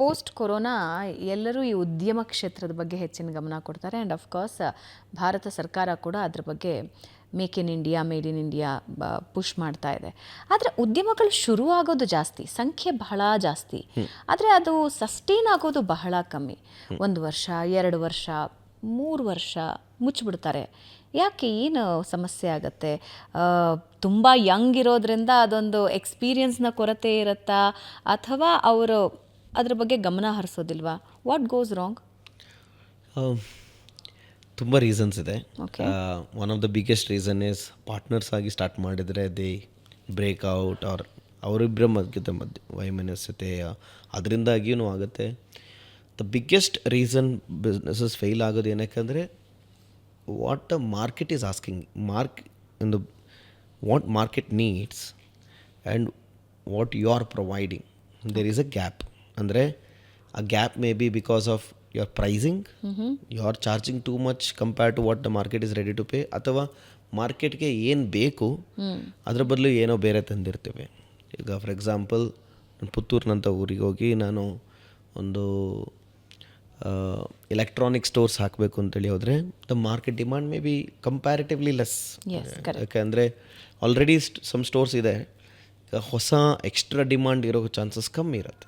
Post corona ಎಲ್ಲರೂ ಈ ಉದ್ಯಮ ಕ್ಷೇತ್ರದ ಬಗ್ಗೆ ಹೆಚ್ಚಿನ ಗಮನ ಕೊಡ್ತಾರೆ. ಆ್ಯಂಡ್ ಅಫ್ಕೋರ್ಸ್ ಭಾರತ ಸರ್ಕಾರ ಕೂಡ ಅದ್ರ ಬಗ್ಗೆ make in India, made in India push ಮಾಡ್ತಾ ಇದೆ. ಆದರೆ ಉದ್ಯಮಗಳು ಶುರು ಆಗೋದು ಜಾಸ್ತಿ, ಸಂಖ್ಯೆ ಬಹಳ ಜಾಸ್ತಿ, ಆದರೆ ಅದು ಸಸ್ಟೈನ್ ಆಗೋದು ಬಹಳ ಕಮ್ಮಿ. 1 ವರ್ಷ, 2 ವರ್ಷ, 3 ವರ್ಷ ಮುಚ್ಚಿಬಿಡ್ತಾರೆ. ಯಾಕೆ, ಏನು ಸಮಸ್ಯೆ ಆಗತ್ತೆ? ತುಂಬ ಯಂಗ್ ಇರೋದ್ರಿಂದ ಅದೊಂದು ಎಕ್ಸ್ಪೀರಿಯನ್ಸ್ನ ಕೊರತೆ ಇರುತ್ತಾ, ಅಥವಾ ಅವರು ಅದ್ರ ಬಗ್ಗೆ ಗಮನ ಹರಿಸೋದಿಲ್ವಾ? What goes wrong? ತುಂಬ ರೀಸನ್ಸ್ ಇದೆ. Okay. One of the biggest reason is partners ಆಗಿ ಸ್ಟಾರ್ಟ್ ಮಾಡಿದರೆ ದೇ ಬ್ರೇಕ್ಔಟ್ ಆರ್ ಅವರಿಬ್ಬರ ಮಧ್ಯೆ ವೈಮನಸ್ಯತೆ, ಅದರಿಂದಾಗಿಯೂ ಆಗುತ್ತೆ. The biggest reason businesses fail ಆಗೋದು ಏನಕ್ಕೆ ಅಂದರೆ what the market is asking, what market needs and what you are providing, there is a gap. ಅಂದರೆ ಆ gap may be because of your pricing, you are charging too much compared to what the market is ready to pay, ಅಥವಾ ಮಾರ್ಕೆಟ್ಗೆ ಏನು ಬೇಕು ಅದ್ರ ಬದಲು ಏನೋ ಬೇರೆ ತಂದಿರ್ತೇವೆ. ಈಗ ಫಾರ್ ಎಕ್ಸಾಂಪಲ್ ಪುತ್ತೂರಿನಂಥ ಊರಿಗೆ ಹೋಗಿ ನಾನು ಒಂದು ಎಲೆಕ್ಟ್ರಾನಿಕ್ ಸ್ಟೋರ್ಸ್ ಹಾಕಬೇಕು ಅಂತೇಳಿ ಹೋದರೆ the market demand may be comparatively less. ಯಾಕೆಂದರೆ ಆಲ್ರೆಡಿ ಸಮ್ ಸ್ಟೋರ್ಸ್ ಇದೆ, ಹೊಸ ಎಕ್ಸ್ಟ್ರಾ ಡಿಮಾಂಡ್ ಇರೋ ಚಾನ್ಸಸ್ ಕಮ್ಮಿ ಇರುತ್ತೆ.